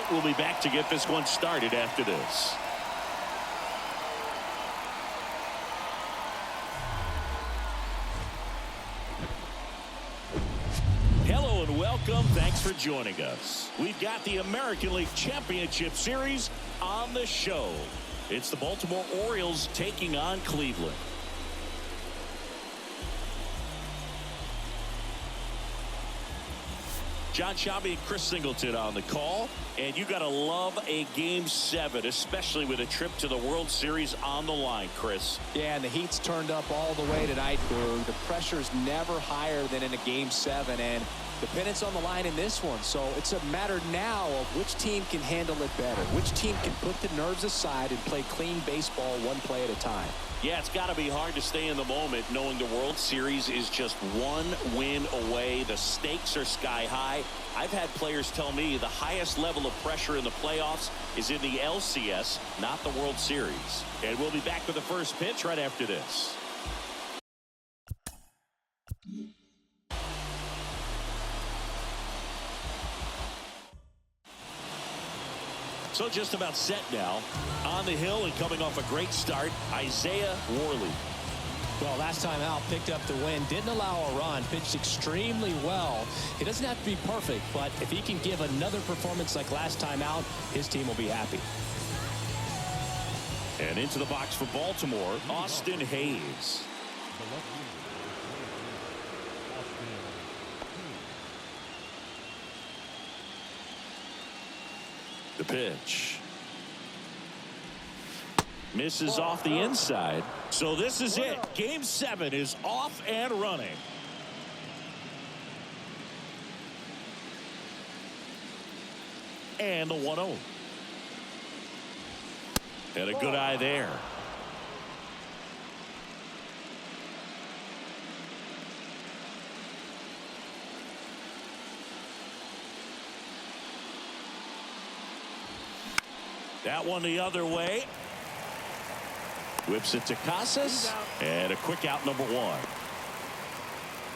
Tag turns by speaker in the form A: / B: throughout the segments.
A: right, we'll be back to get this one started after this. Hello and welcome. Thanks for joining us. We've got the American League Championship Series on the show. It's the Baltimore Orioles taking on Cleveland. John Shabby and Chris Singleton on the call. And you got to love a Game 7, especially with a trip to the World Series on the line, Chris.
B: Yeah, and the heat's turned up all the way tonight, Boog. The pressure's never higher than in a Game 7, and the pennant's on the line in this one. So it's a matter now of which team can handle it better, which team can put the nerves aside and play clean baseball one play at a time.
A: Yeah, it's got to be hard to stay in the moment knowing the World Series is just one win away. The stakes are sky high. I've had players tell me the highest level of pressure in the playoffs is in the ALCS, not the World Series. And we'll be back with the first pitch right after this. So just about set now. On the hill and coming off a great start, Isaiah Worley.
B: Well, last time out, picked up the win, didn't allow a run, pitched extremely well. He doesn't have to be perfect, but if he can give another performance like last time out, his team will be happy.
A: And into the box for Baltimore, Austin Hayes. The pitch. Misses off the inside. So this is it. Game 7 is off and running. And the 1-0. And a good eye there. That one the other way. Whips it to Casas. And a quick out, number 1.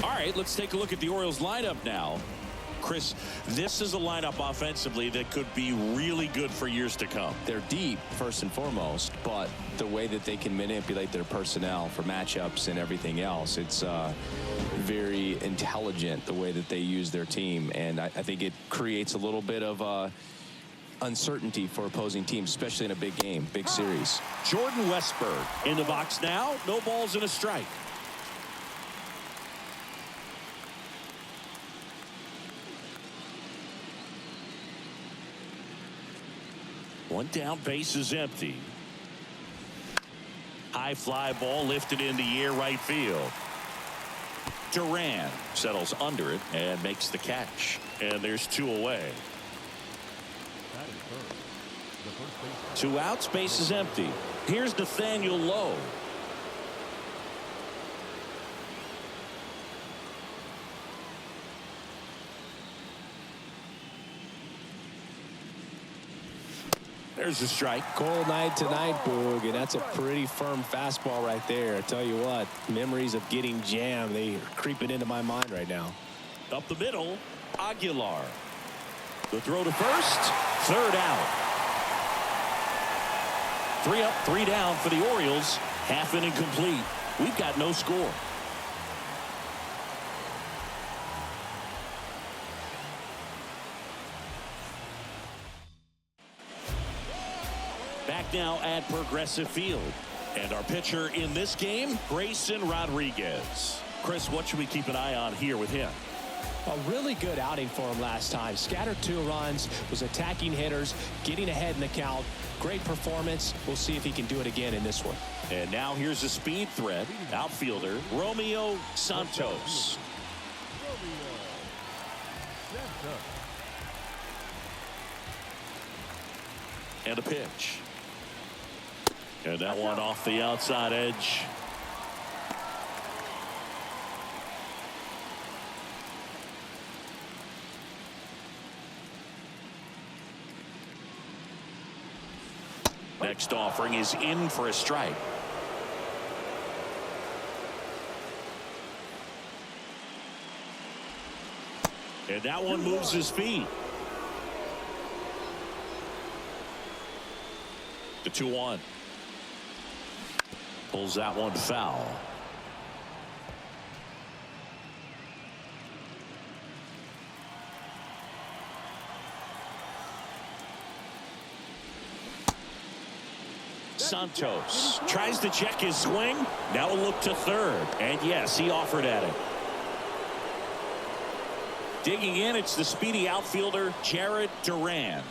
A: All right, let's take a look at the Orioles lineup now. Chris, this is a lineup offensively that could be really good for years to come.
B: They're deep, first and foremost, but the way that they can manipulate their personnel for matchups and everything else, it's very intelligent the way that they use their team. And I think it creates a little bit of uncertainty for opposing teams, especially in a big game, big series.
A: Jordan Westberg in the box now. No balls and a strike. One down, base is empty. High fly ball lifted in the air, right field. Duran settles under it and makes the catch. And there's 2 away. 2 outs, base is empty. Here's Nathaniel Lowe. There's a strike.
B: Cold night tonight, Boog, and that's a pretty firm fastball right there. I tell you what, memories of getting jammed, they are creeping into my mind right now.
A: Up the middle, Aguilar. The throw to first, 3rd out. 3 up, 3 down for the Orioles. Half inning complete. We've got no score. Back now at Progressive Field. And our pitcher in this game, Grayson Rodriguez. Chris, what should we keep an eye on here with him?
B: A really good outing for him last time. Scattered 2 runs, was attacking hitters, getting ahead in the count. Great performance. We'll see if he can do it again in this one.
A: And now here's a speed threat. Outfielder Romeo Santos. And a pitch. And that one off the outside edge. Next offering is in for a strike. And that one moves his feet. The 2-1. Pulls that one foul. Santos tries to check his swing. Now a look to third. And yes, he offered at it. Digging in, it's the speedy outfielder, Jared Duran.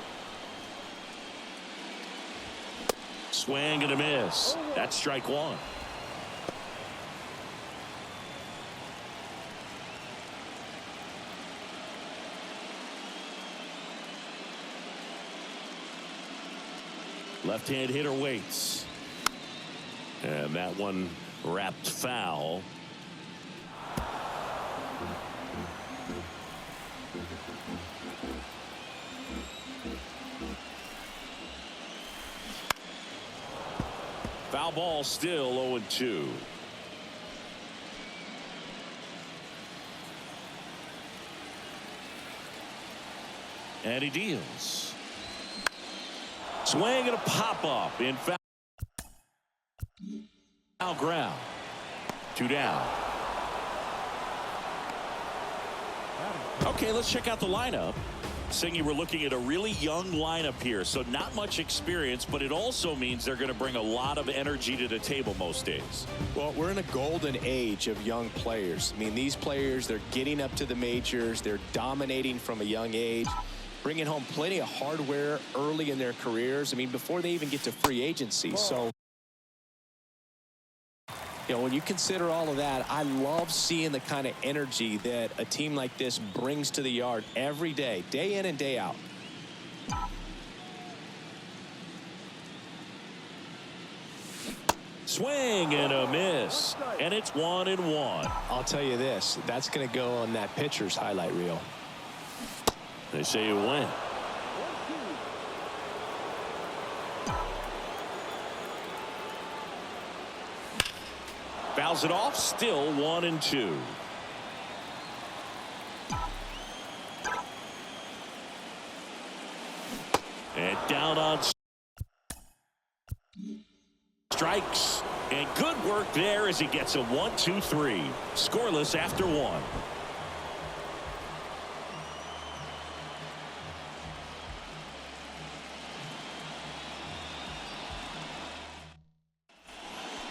A: Swing and a miss. That's strike one. Left-hand hitter waits. And that one wrapped foul. Foul ball, still 0-2. And he deals. Swing and a pop-up in foul ground. 2 down. Okay, let's check out the lineup. Singy, we're looking at a really young lineup here, so not much experience, but it also means they're going to bring a lot of energy to the table most days.
B: Well, we're in a golden age of young players. I mean, these players, they're getting up to the majors. They're dominating from a young age, bringing home plenty of hardware early in their careers. I mean, before they even get to free agency. So, you know, when you consider all of that, I love seeing the kind of energy that a team like this brings to the yard every day, day in and day out.
A: Swing and a miss, and it's 1-1.
B: I'll tell you this, that's going to go on that pitcher's highlight reel.
A: They say you win. Fouls it off, still 1-2. And down on strikes. And good work there as he gets a 1-2-3. Scoreless after 1.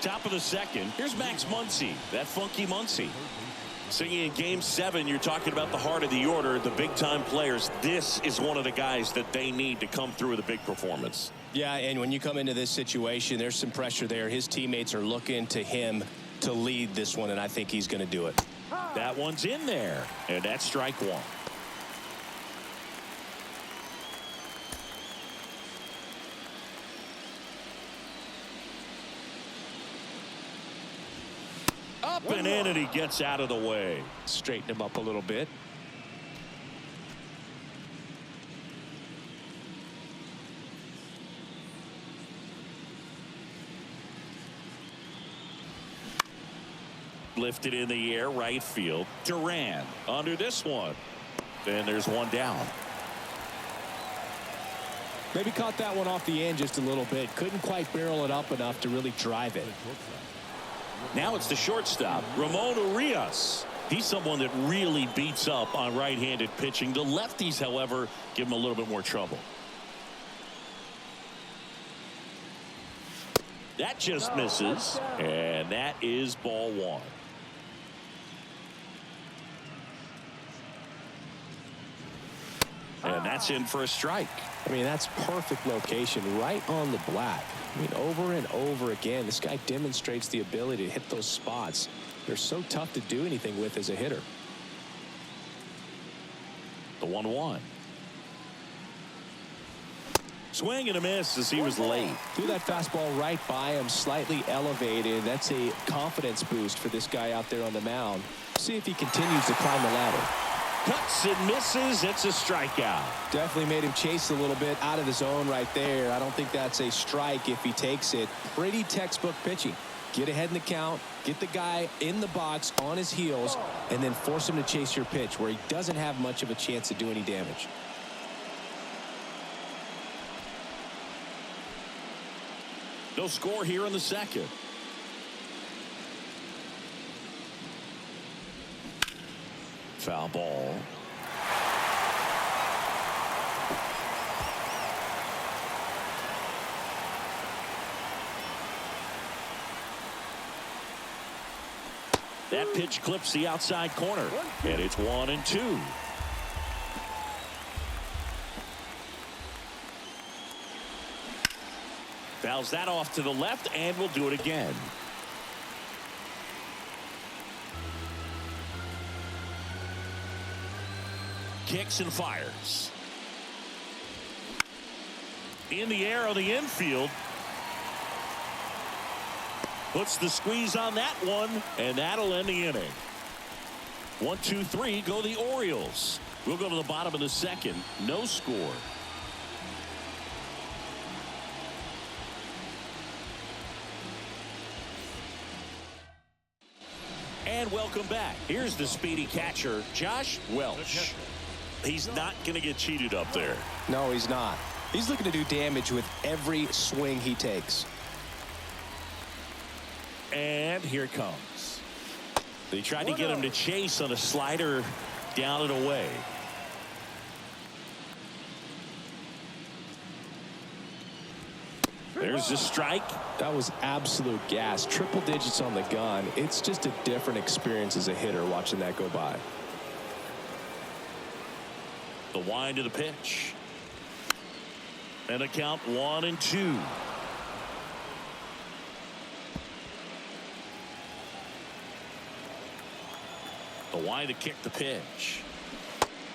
A: Top of the second. Here's Max Muncy, that funky Muncy. Singing in Game 7, you're talking about the heart of the order, the big-time players. This is one of the guys that they need to come through with a big performance.
B: Yeah, and when you come into this situation, there's some pressure there. His teammates are looking to him to lead this one, and I think he's going to do it.
A: That one's in there, and that's strike one. Up and in, and he gets out of the way.
B: Straighten him up a little bit.
A: Lifted in the air, right field. Duran under this one. And there's one down.
B: Maybe caught that one off the end just a little bit. Couldn't quite barrel it up enough to really drive it.
A: Now it's the shortstop, Ramon Urias. He's someone that really beats up on right-handed pitching. The lefties, however, give him a little bit more trouble. That just misses, and that is ball one. And that's in for a strike.
B: I mean, that's perfect location right on the black. I mean, over and over again, this guy demonstrates the ability to hit those spots. They're so tough to do anything with as a hitter.
A: The 1-1. Swing and a miss as he was late.
B: Threw that fastball right by him, slightly elevated. That's a confidence boost for this guy out there on the mound. See if he continues to climb the ladder.
A: Cuts and misses. It's a strikeout.
B: Definitely made him chase a little bit out of the zone right there. I don't think that's a strike if he takes it. Pretty textbook pitching. Get ahead in the count, get the guy in the box on his heels, and then force him to chase your pitch where he doesn't have much of a chance to do any damage.
A: No score here in the second. Foul ball. That pitch clips the outside corner, and it's 1-2. Fouls that off to the left, and we'll do it again. Kicks and fires. In the air on the infield. Puts the squeeze on that one, and that'll end the inning. 1, 2, 3 go the Orioles. We'll go to the bottom of the second. No score. And welcome back. Here's the speedy catcher, Josh Welch. He's not going to get cheated up there.
B: No, he's not. He's looking to do damage with every swing he takes.
A: And here it comes. They tried to get him to chase on a slider down and away. There's the strike.
B: That was absolute gas. Triple digits on the gun. It's just a different experience as a hitter watching that go by.
A: The wind of the pitch. And a count 1-2. The wind to kick the pitch.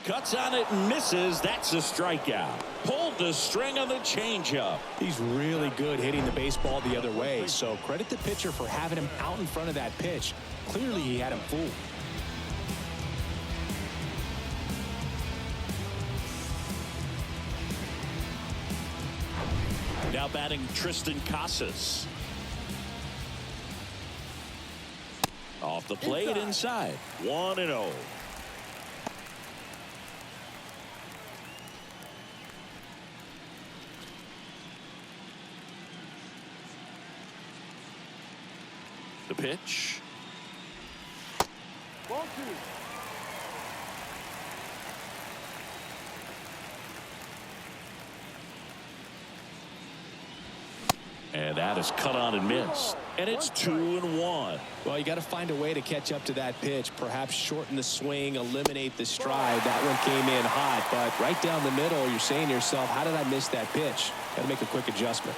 A: Cuts on it and misses. That's a strikeout. Pulled the string on the changeup.
B: He's really good hitting the baseball the other way, so credit the pitcher for having him out in front of that pitch. Clearly he had him fooled.
A: Now batting Tristan Casas. Off the plate inside. 1-0. The pitch.
C: Ball 2.
A: And that is cut on and missed. And it's 2-1.
B: Well, you got to find a way to catch up to that pitch. Perhaps shorten the swing, eliminate the stride. That one came in hot, but right down the middle, you're saying to yourself, how did I miss that pitch? Got to make a quick adjustment.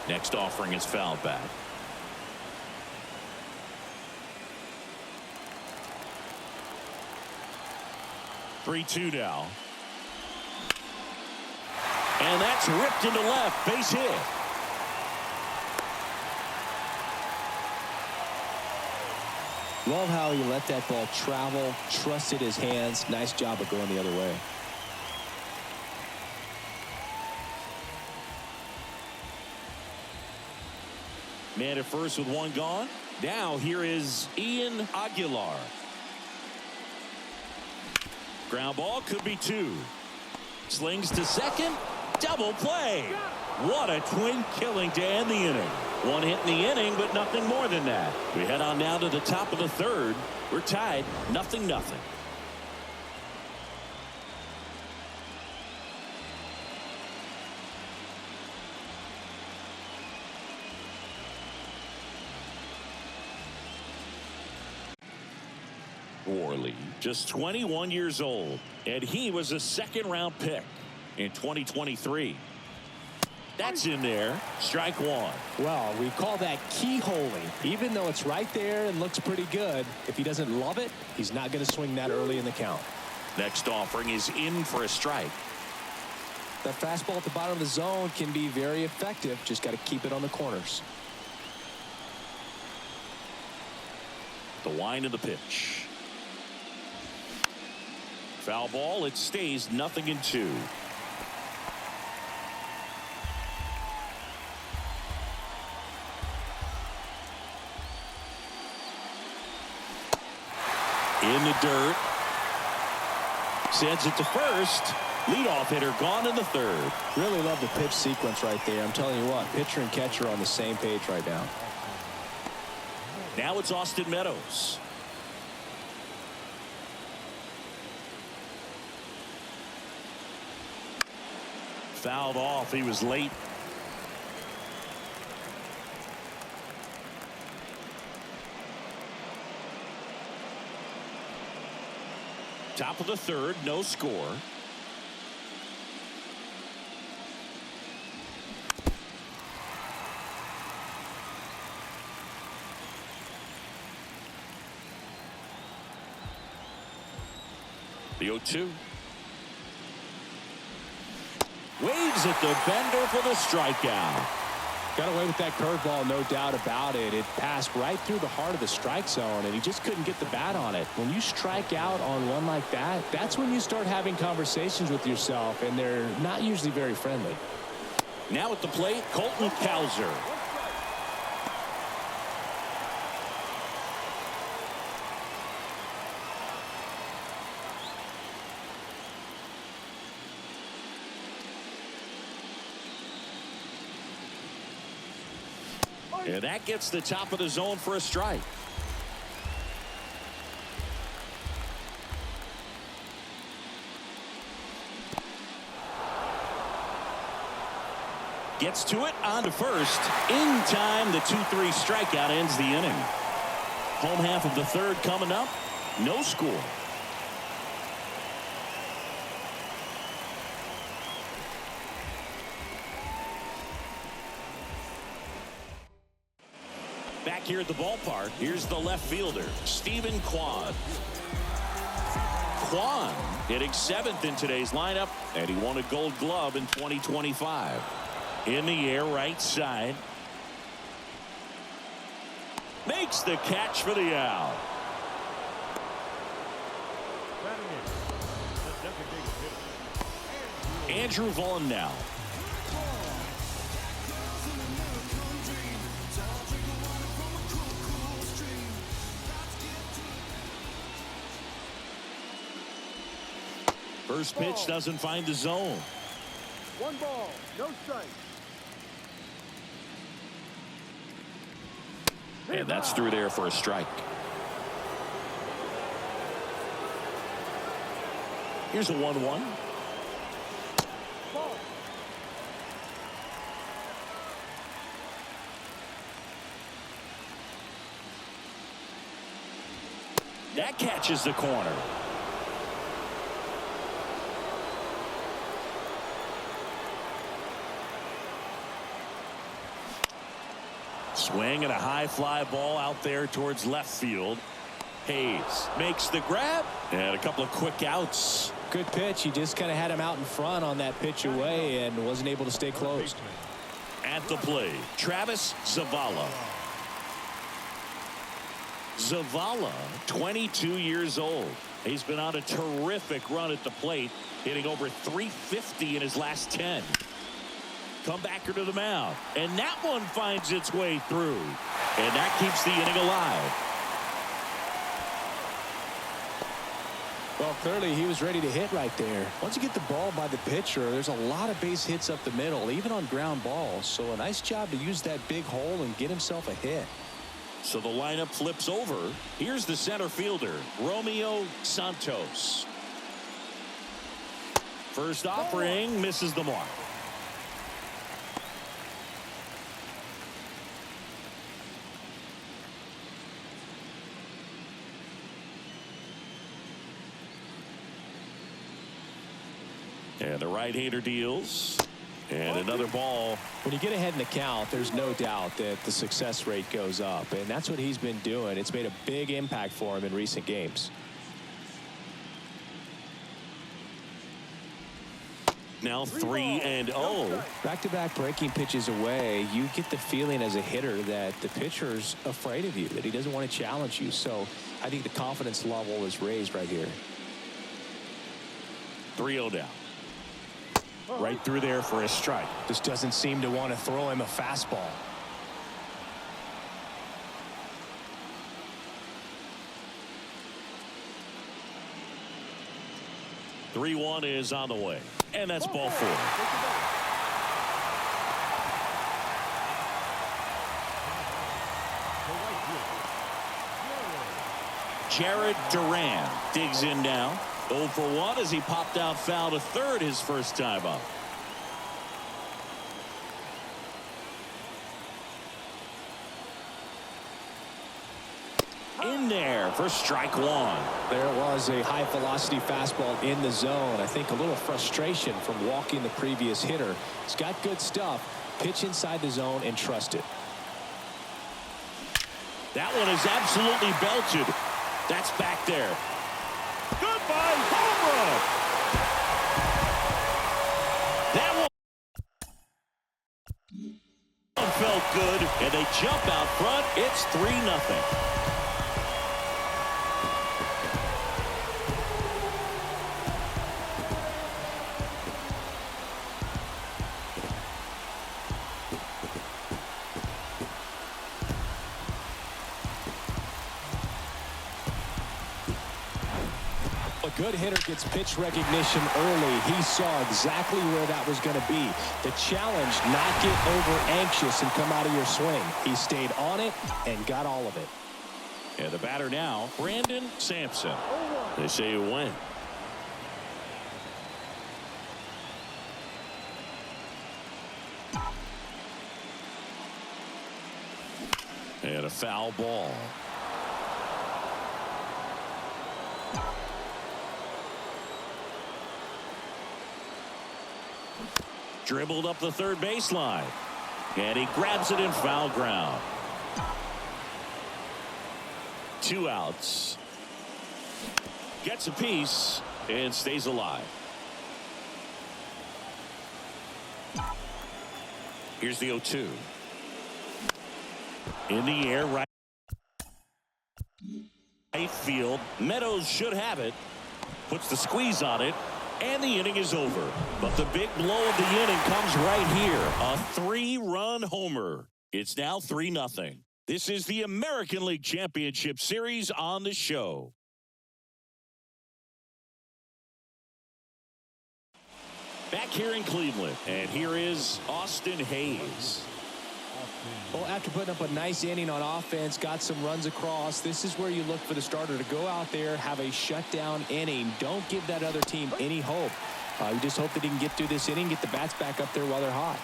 A: Next offering is fouled back. Three-two now. And that's ripped into left. Base hit.
B: Love how he let that ball travel, trusted his hands. Nice job of going the other way.
A: Man at first with one gone. Now here is Ian Aguilar. Ground ball, could be 2. Slings to second. Double play. What a twin killing to end the inning. One hit in the inning, but nothing more than that. We head on now to the top of the third. We're tied 0-0. Worley, just 21 years old, and he was a second-round pick in 2023. That's in there. Strike 1.
B: Well, we call that keyholing. Even though it's right there and looks pretty good, if he doesn't love it, he's not going to swing that early in the count.
A: Next offering is in for a strike.
B: That fastball at the bottom of the zone can be very effective. Just got to keep it on the corners.
A: The wind of the pitch. Foul ball. It stays 0-2. In the dirt. Sends it to first. Leadoff hitter gone in the third.
B: Really love the pitch sequence right there. I'm telling you what, pitcher and catcher are on the same page right now.
A: Now it's Austin Meadows. Fouled off. He was late. Top of the third, no score. The 0-2. Waves at the bender for the strikeout.
B: Got away with that curveball, no doubt about it. It passed right through the heart of the strike zone, and he just couldn't get the bat on it. When you strike out on one like that, that's when you start having conversations with yourself, and they're not usually very friendly.
A: Now at the plate, Colton Cowser. And that gets the top of the zone for a strike. Gets to it on to first. In time, the 2-3 strikeout ends the inning. Home half of the third coming up. No score. Back here at the ballpark, here's the left fielder, Stephen Kwan. Kwan hitting 7th in today's lineup, and he won a Gold Glove in 2025. In the air, right side. Makes the catch for the out. Andrew Vaughn now. First pitch doesn't find the zone.
C: 1 ball, no strike.
A: And that's through there for a strike. Here's a 1-1.
C: Ball.
A: That catches the corner. Swing and a high fly ball out there towards left field. Hayes makes the grab and a couple of quick outs.
B: Good pitch. He just kind of had him out in front on that pitch away and wasn't able to stay closed.
A: At the plate, Travis Zavala. Zavala, 22 years old. He's been on a terrific run at the plate, hitting over .350 in his last 10. Comebacker to the mound, and that one finds its way through, and that keeps the inning alive.
B: Well, clearly he was ready to hit right there. Once you get the ball by the pitcher, there's a lot of base hits up the middle, even on ground balls. So a nice job to use that big hole and get himself a hit.
A: So the lineup flips over. Here's the center fielder, Romeo Santos. First offering misses the mark. And the right-hander deals. And another ball.
B: When you get ahead in the count, there's no doubt that the success rate goes up. And that's what he's been doing. It's made a big impact for him in recent games.
A: Now 3-0.
B: Back-to-back breaking pitches away, you get the feeling as a hitter that the pitcher's afraid of you, that he doesn't want to challenge you. So I think the confidence level is raised right here.
A: 3-0 down. Right through there for a strike.
B: Just doesn't seem to want to throw him a fastball.
A: Three-one is on the way. And that's ball 4. Jared Duran digs in now. 0 for 1 as he popped out foul to third his first time up. In there for strike 1.
B: There was a high velocity fastball in the zone. I think a little frustration from walking the previous hitter. He's got good stuff. Pitch inside the zone and trust it.
A: That one is absolutely belted. That's back there. Goodbye, home run. That one felt good, and they jump out front. It's 3-0.
B: A good hitter gets pitch recognition early. He saw exactly where that was going to be. The challenge, not get over anxious and come out of your swing. He stayed on it and got all of it.
A: And the batter now, Brandon Sampson. They say you win. And a foul ball. Dribbled up the third baseline. And he grabs it in foul ground. 2 outs. Gets a piece and stays alive. Here's the 0-2. In the air, right field. Meadows should have it. Puts the squeeze on it. And the inning is over. But the big blow of the inning comes right here. A 3-run homer. It's now 3-0. This is the American League Championship Series on the show. Back here in Cleveland. And here is Austin Hayes.
B: Well, after putting up a nice inning on offense, got some runs across, this is where you look for the starter to go out there, have a shutdown inning. Don't give that other team any hope. You just hope that he can get through this inning, get the bats back up there while they're hot.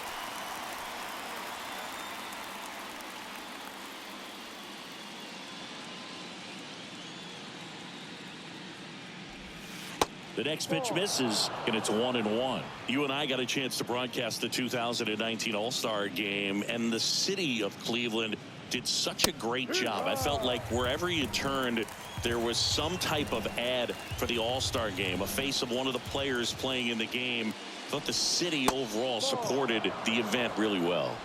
A: The next pitch misses, and it's 1-1. You and I got a chance to broadcast the 2019 All-Star Game, and the city of Cleveland did such a great job. I felt like wherever you turned, there was some type of ad for the All-Star Game, a face of one of the players playing in the game. I thought the city overall supported the event really well.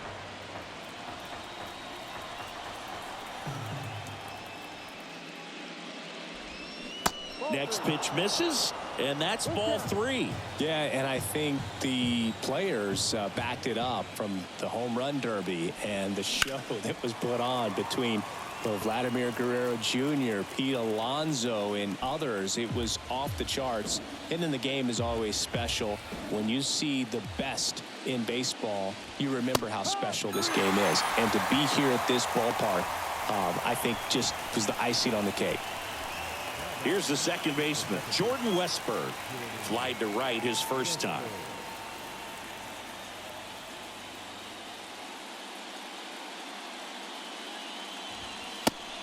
A: Next pitch misses, and that's ball 3.
B: Yeah, and I think the players backed it up from the home run derby and the show that was put on between Vladimir Guerrero Jr., Pete Alonso, and others. It was off the charts. And then the game is always special. When you see the best in baseball, you remember how special this game is. And to be here at this ballpark, I think just was the icing on the cake.
A: Here's the second baseman, Jordan Westburg. Flied to right his first time.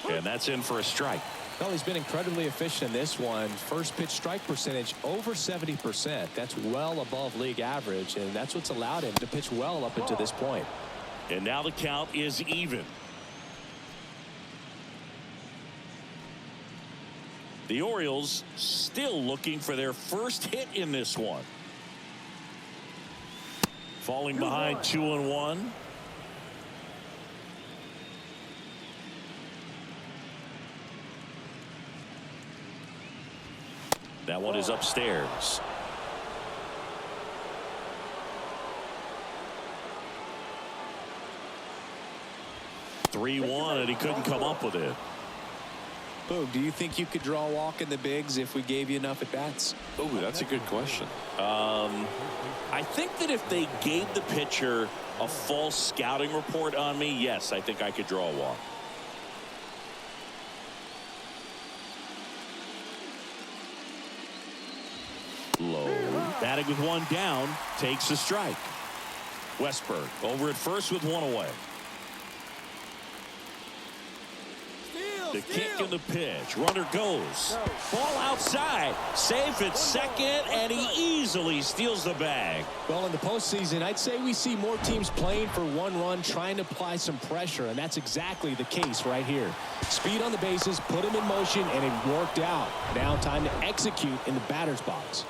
A: And that's in for a strike.
B: Well, he's been incredibly efficient in this one. First pitch strike percentage over 70%. That's well above league average, and that's what's allowed him to pitch well up until this point.
A: And now the count is even. The Orioles still looking for their first hit in this one. Falling behind 2-1. That one is upstairs. (3-1), and he couldn't come up with it.
B: Boog, do you think you could draw a walk in the bigs if we gave you enough at-bats?
A: Oh, that's a good question. I think that if they gave the pitcher a false scouting report on me, yes, I think I could draw a walk. Low. Batting with one down, takes a strike. Westberg over at first with one away. The kick and the pitch. Runner goes. Ball outside. Safe at second, and he easily steals the bag.
B: Well, in the postseason, I'd say we see more teams playing for one run, trying to apply some pressure, and that's exactly the case right here. Speed on the bases, put him in motion, and it worked out. Now time to execute in the batter's box.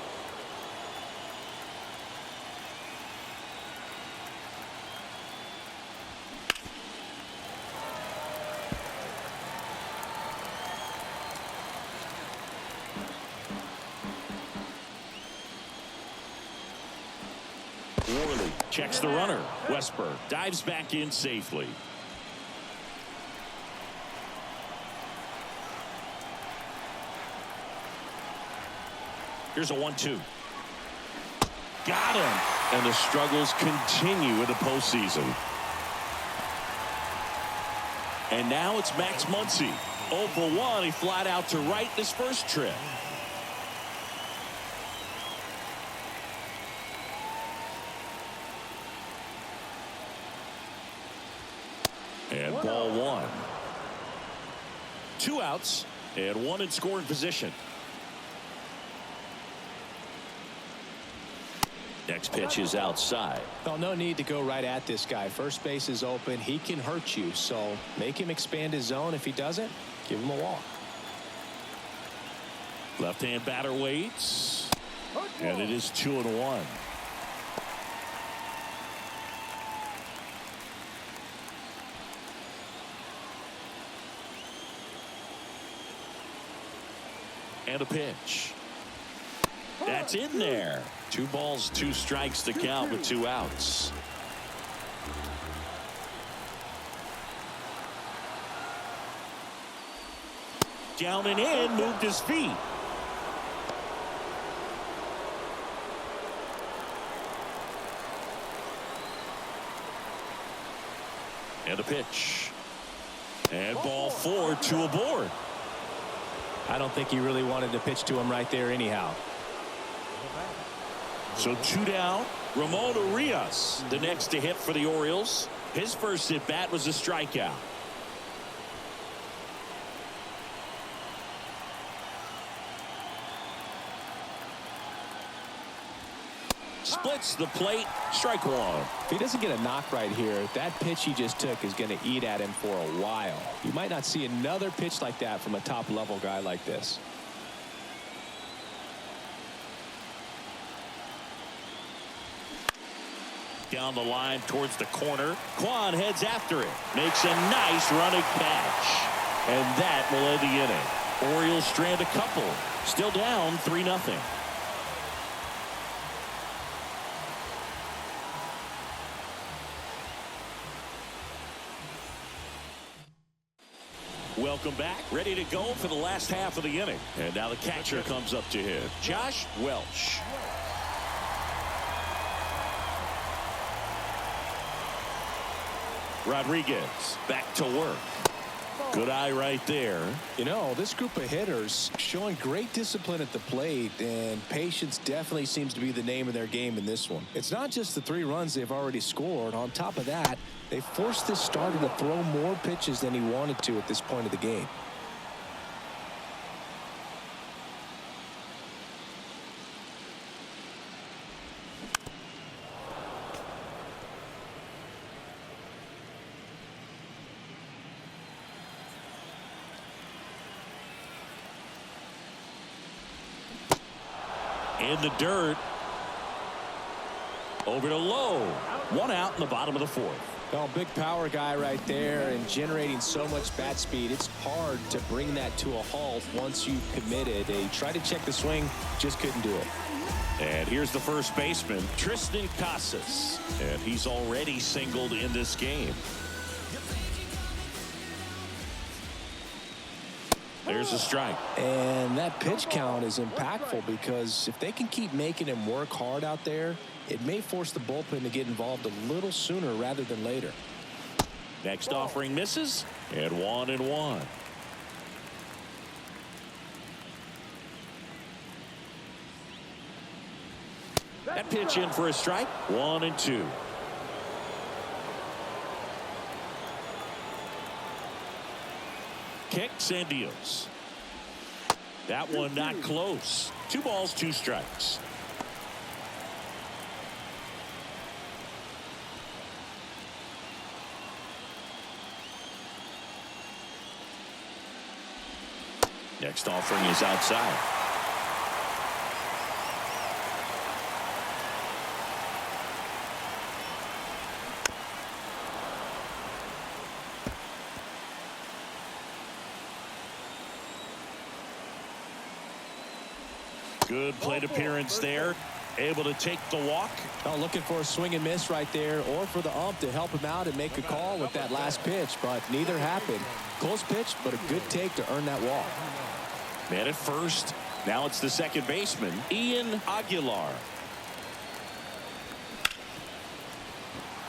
A: Worley checks the runner. Westberg dives back in safely. Here's a 1-2. Got him. And the struggles continue in the postseason. And now it's Max Muncy. 0 for 1. He flied out to right this first trip. And ball one. 2 outs and 1 in scoring position. Next pitch is outside.
B: Well, no need to go right at this guy. First base is open. He can hurt you, so make him expand his zone. If he doesn't, give him a walk.
A: Left-hand batter waits. And it is 2-1. And a pitch. That's in there. 2 balls, 2 strikes to count with 2 outs. Down and in, moved his feet. And a pitch. And ball 4, 2 aboard.
B: I don't think he really wanted to pitch to him right there anyhow.
A: So 2 down. Ramon Urias, the next to hit for the Orioles. His first at bat was a strikeout. Splits the plate. Strike 1.
B: If he doesn't get a knock right here, that pitch he just took is going to eat at him for a while. You might not see another pitch like that from a top-level guy like this.
A: Down the line towards the corner. Kwan heads after it. Makes a nice running catch. And that will end the inning. Orioles strand a couple. Still down 3-0. Welcome back. Ready to go for the last half of the inning. And now the catcher comes up to hit. Josh Welch. Rodriguez back to work. Good eye right there.
B: You know, this group of hitters showing great discipline at the plate, and patience definitely seems to be the name of their game in this one. It's not just the 3 runs they've already scored. On top of that, they forced this starter to throw more pitches than he wanted to at this point of the game.
A: In the dirt. Over to Lowe. 1 out in the bottom of the 4th.
B: Well, big power guy right there and generating so much bat speed. It's hard to bring that to a halt once you've committed. They tried to check the swing, just couldn't do it.
A: And here's the first baseman, Tristan Casas. And he's already singled in this game. There's a strike.
B: And that pitch count is impactful because if they can keep making him work hard out there, it may force the bullpen to get involved a little sooner rather than later.
A: Next offering misses, and 1-1. That pitch in for a strike. 1-2. Kicks and deals. That one not close. 2 balls, 2 strikes. Next offering is outside. Good plate appearance there. Able to take the walk.
B: Oh, looking for a swing and miss right there, or for the ump to help him out and make a call with that last pitch, but neither happened. Close pitch, but a good take to earn that walk.
A: Man at first. Now it's the second baseman, Ian Aguilar.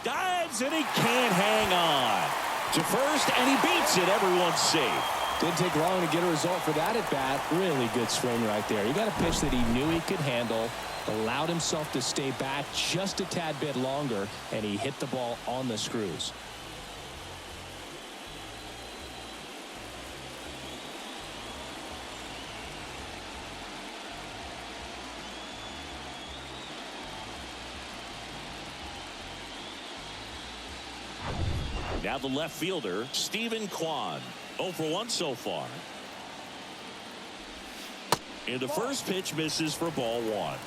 A: Dives, and he can't hang on. To first, and he beats it. Everyone's safe.
B: Didn't take long to get a result for that at bat. Really good swing right there. He got a pitch that he knew he could handle, allowed himself to stay back just a tad bit longer, and he hit the ball on the screws.
A: Now the left fielder, Stephen Kwan. 0 for 1 so far. And the first pitch misses for ball 1.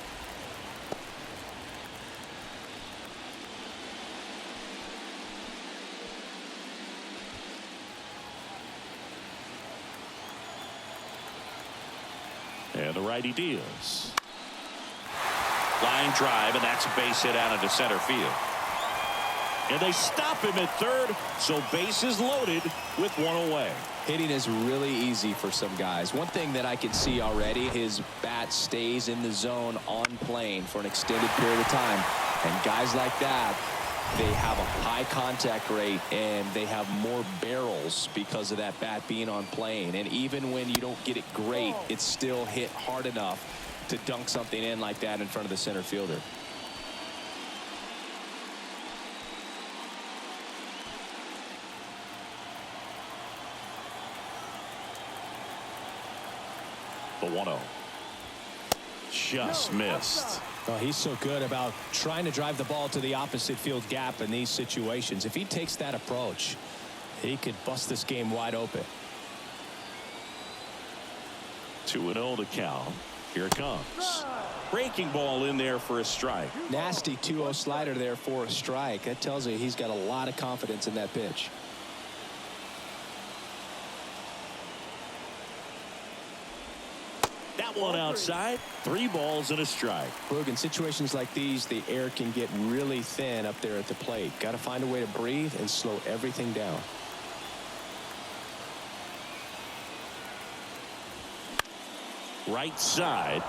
A: And the righty deals. Line drive, and that's a base hit out into center field. And they stop him at third, so bases loaded with 1 away.
B: Hitting is really easy for some guys. One thing that I can see already, his bat stays in the zone on plane for an extended period of time. And guys like that, they have a high contact rate and they have more barrels because of that bat being on plane. And even when you don't get it great, it's still hit hard enough to dunk something in like that in front of the center fielder.
A: The 1-0. Just missed.
B: Oh, he's so good about trying to drive the ball to the opposite field gap in these situations. If he takes that approach, he could bust this game wide open.
A: 2-0 to count. Here it comes. Breaking ball in there for a strike.
B: Nasty 2-0 slider there for a strike. That tells you he's got a lot of confidence in that pitch.
A: That one outside. 3 balls and a strike.
B: Boog, in situations like these, the air can get really thin up there at the plate. Got to find a way to breathe and slow everything down.
A: Right side.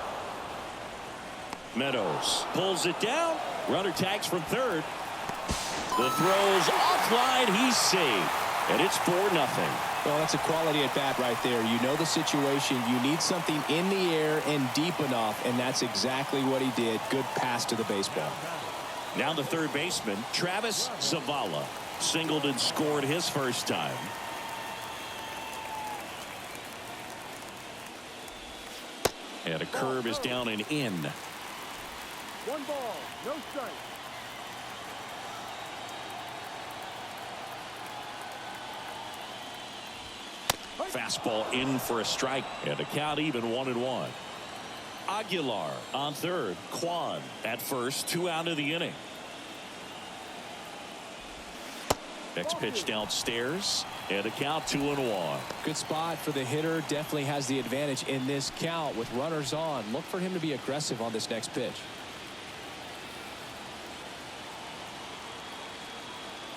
A: Meadows pulls it down. Runner tags from third. The throw's offline. He's saved. And it's 4-0.
B: Well, that's a quality at bat right there. You know the situation. You need something in the air and deep enough, and that's exactly what he did. Good pass to the baseball.
A: Now the third baseman, Travis Zavala. Singled and scored his first time. And a curve is down and in.
C: 1 ball, no strike.
A: Fastball in for a strike, and a count even 1-1. Aguilar on third. Kwan at first. 2 out of the inning. Next pitch downstairs, and a count 2-1.
B: Good spot for the hitter. Definitely has the advantage in this count with runners on. Look for him to be aggressive on this next pitch.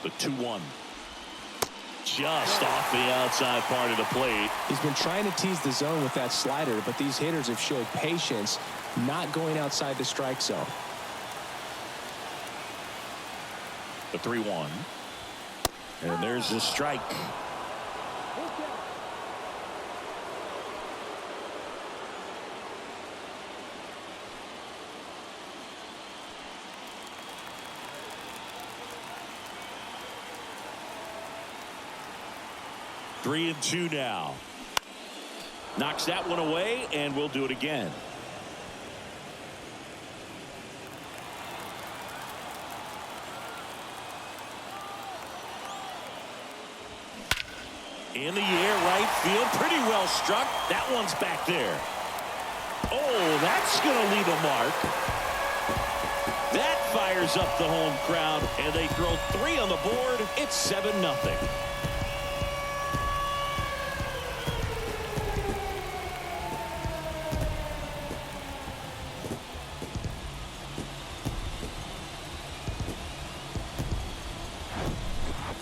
A: The 2-1. Just off the outside part of the plate.
B: He's been trying to tease the zone with that slider, but these hitters have showed patience, not going outside the strike zone.
A: The 3-1. And there's the strike. Three and two now. Knocks that one away, and we'll do it again. In the air, right field, pretty well struck. That one's back there. Oh, that's going to leave a mark. That fires up the home crowd, and they throw 3 on the board. It's 7-0.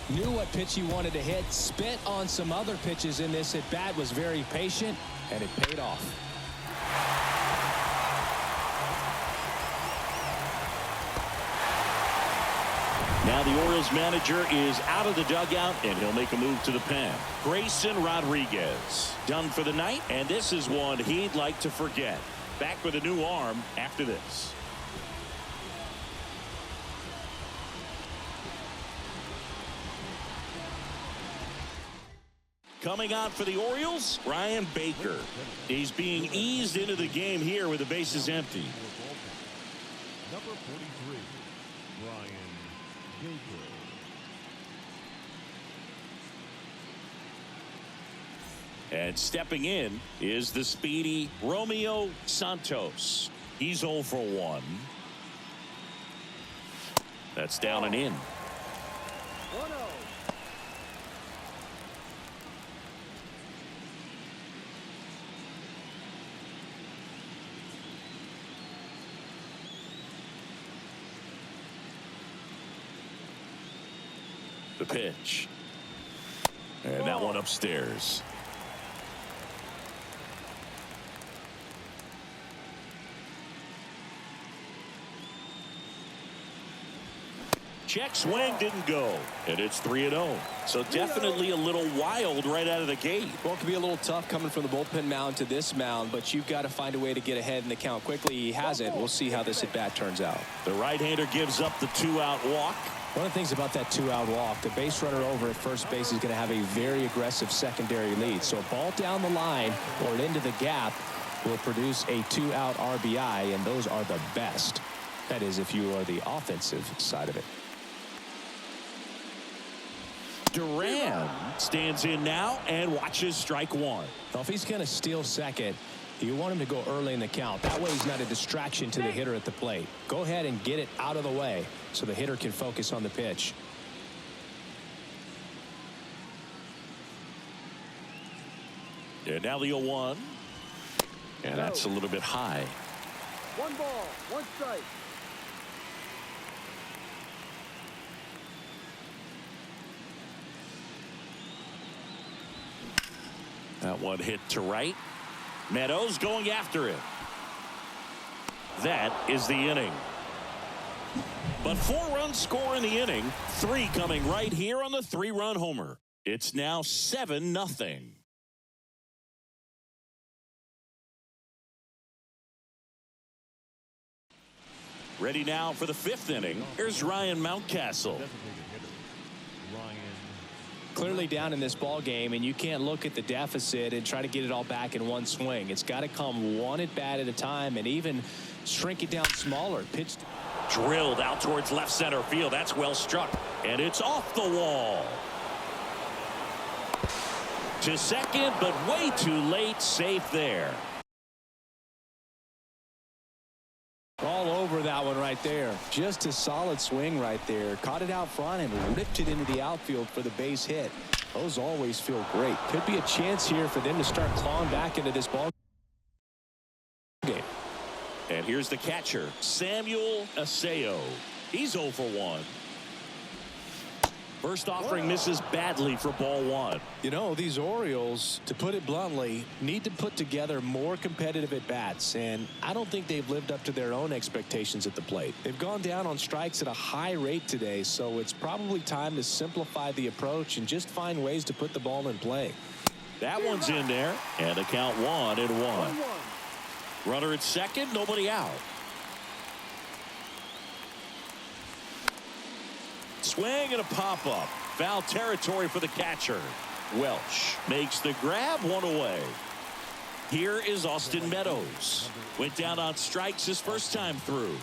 B: Knew what pitch he wanted to hit, spit on some other pitches in this at bat, was very patient, and it paid off.
A: Now the Orioles manager is out of the dugout, and he'll make a move to the pen. Grayson Rodriguez done for the night, and this is one he'd like to forget. Back with a new arm after this. Coming out for the Orioles, Ryan Baker. He's being eased into the game here with the bases empty.
C: Number 43, Ryan Baker.
A: And stepping in is the speedy Romeo Santos. He's 0 for 1. That's down and in.
C: 1-0.
A: The pitch. And that one upstairs. Check swing didn't go, and it's 3-0. So definitely a little wild right out of the gate.
B: Well, it could be a little tough coming from the bullpen mound to this mound, but you've got to find a way to get ahead in the count quickly. He hasn't. We'll see how this at bat turns out.
A: The right-hander gives up the 2-out walk.
B: One of the things about that 2-out walk, the base runner over at first base is going to have a very aggressive secondary lead. So a ball down the line or into the gap will produce a 2-out RBI, and those are the best. That is, if you are the offensive side of it.
A: Duran stands in now and watches strike one.
B: Well, if he's going to steal second, you want him to go early in the count. That way he's not a distraction to the hitter at the plate. Go ahead and get it out of the way so the hitter can focus on the pitch.
A: And now the 0-1. And that's a little bit high.
C: 1 ball, 1 strike.
A: That one hit to right. Meadows going after it. That is the inning. But 4 runs score in the inning. 3 coming right here on the 3-run homer. It's now 7-0. Ready now for the 5th inning. Here's Ryan Mountcastle.
B: Clearly down in this ball game, and you can't look at the deficit and try to get it all back in one swing. It's got to come one at bat at a time, and even shrink it down smaller. Pitch
A: drilled out towards left center field. That's well struck, and it's off the wall. To second, but way too late. Safe there.
B: All over that one right there. Just a solid swing right there. Caught it out front and ripped it into the outfield for the base hit. Those always feel great. Could be a chance here for them to start clawing back into this ball game.
A: And here's the catcher, Samuel Aseo. He's 0 for 1. First offering misses badly for ball one.
D: You know, these Orioles, to put it bluntly, need to put together more competitive at-bats, and I don't think they've lived up to their own expectations at the plate. They've gone down on strikes at a high rate today, so it's probably time to simplify the approach and just find ways to put the ball in play.
A: That one's in there, and the count 1-1. Runner at second, nobody out. Swing and a pop-up. Foul territory for the catcher. Welch makes the grab, one away. Here is Austin Meadows. Went down on strikes his first time through.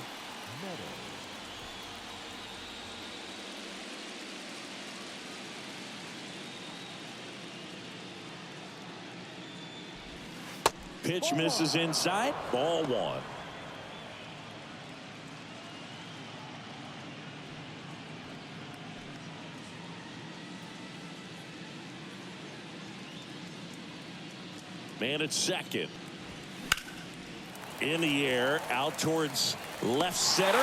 A: Pitch misses inside. Ball one. Man at second. In the air, out towards left center.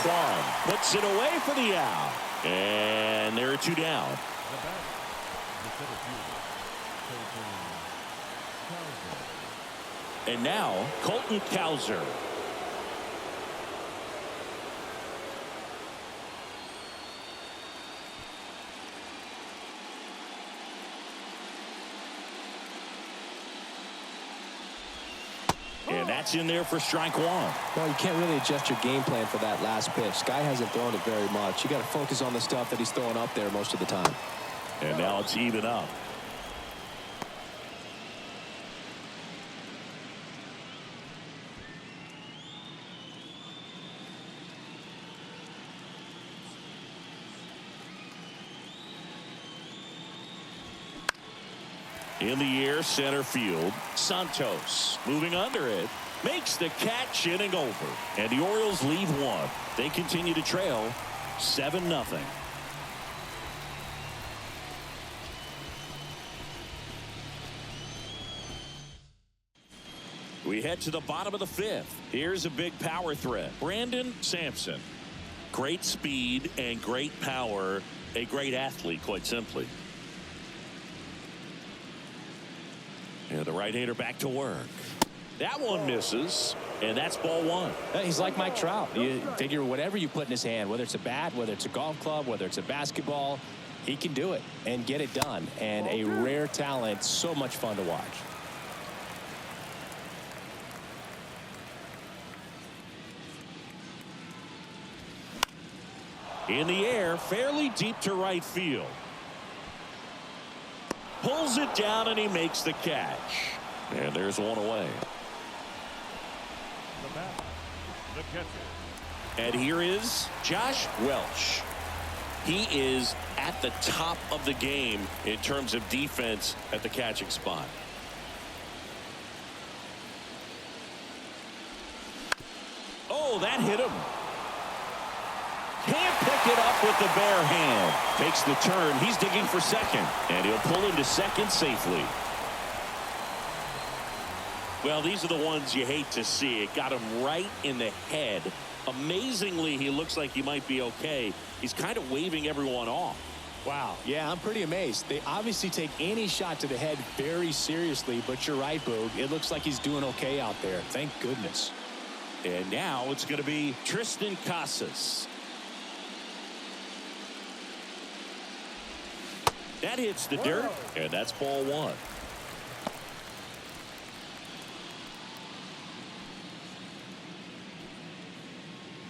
A: Kwan puts it away for the out. And there are two down. And now, Colton Cowser. And that's in there for strike one.
D: Well, you can't really adjust your game plan for that last pitch. Guy hasn't thrown it very much. You got to focus on the stuff that he's throwing up there most of the time.
A: And now it's even up. In the air, center field. Santos moving under it. Makes the catch, inning over. And the Orioles lead one. They continue to trail 7-0. We head to the bottom of the fifth. Here's a big power threat. Brandon Sampson. Great speed and great power. A great athlete, quite simply. And the right-hander back to work. That one misses, and that's ball one.
D: He's like Mike Trout. You figure whatever you put in his hand, whether it's a bat, whether it's a golf club, whether it's a basketball, he can do it and get it done. And a rare talent, so much fun to watch.
A: In the air, fairly deep to right field. Pulls it down, and he makes the catch. And there's one away.
C: The bat, the catcher.
A: And here is Josh Welch. He is at the top of the game in terms of defense at the catching spot. Oh, that hit him. Can't pick it up with the bare hand. Takes the turn. He's digging for second. And he'll pull into second safely. Well, these are the ones you hate to see. It got him right in the head. Amazingly, he looks like he might be okay. He's kind of waving everyone off.
D: Wow. Yeah, I'm pretty amazed. They obviously take any shot to the head very seriously, but you're right, Boog. It looks like he's doing okay out there. Thank goodness.
A: And now it's going to be Tristan Casas. That hits the dirt, and that's ball one.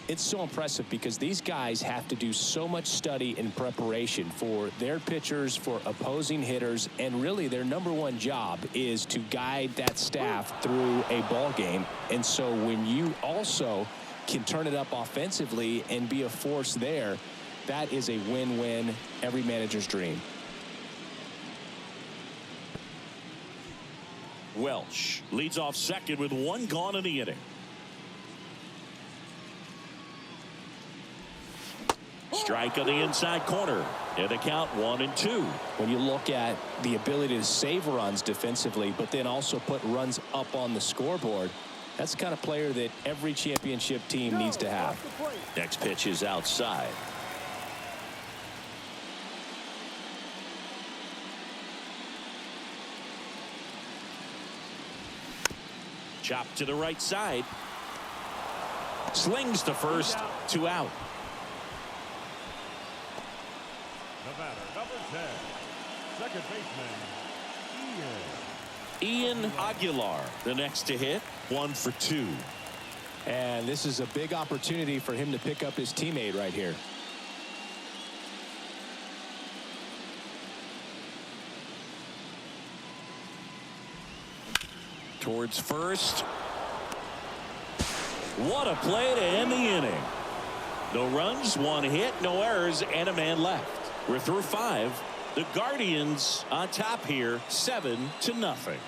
D: It's so impressive because these guys have to do so much study and preparation for their pitchers, for opposing hitters, and really their number one job is to guide that staff through a ball game. And so when you also can turn it up offensively and be a force there, that is a win-win, every manager's dream.
A: Welch leads off second with one gone in the inning. Strike on the inside corner. And the count 1-2.
D: When you look at the ability to save runs defensively, but then also put runs up on the scoreboard, that's the kind of player that every championship team needs to have.
A: Next pitch is outside. Chop to the right side. Slings to first. 2 out.
C: The batter, number 10, second baseman,
A: Ian Aguilar, the next to hit. 1 for 2.
D: And this is a big opportunity for him to pick up his teammate right here.
A: Towards first. What a play to end the inning. No runs, 1 hit, no errors, and a man left. We're through 5. The Guardians on top here, 7-0.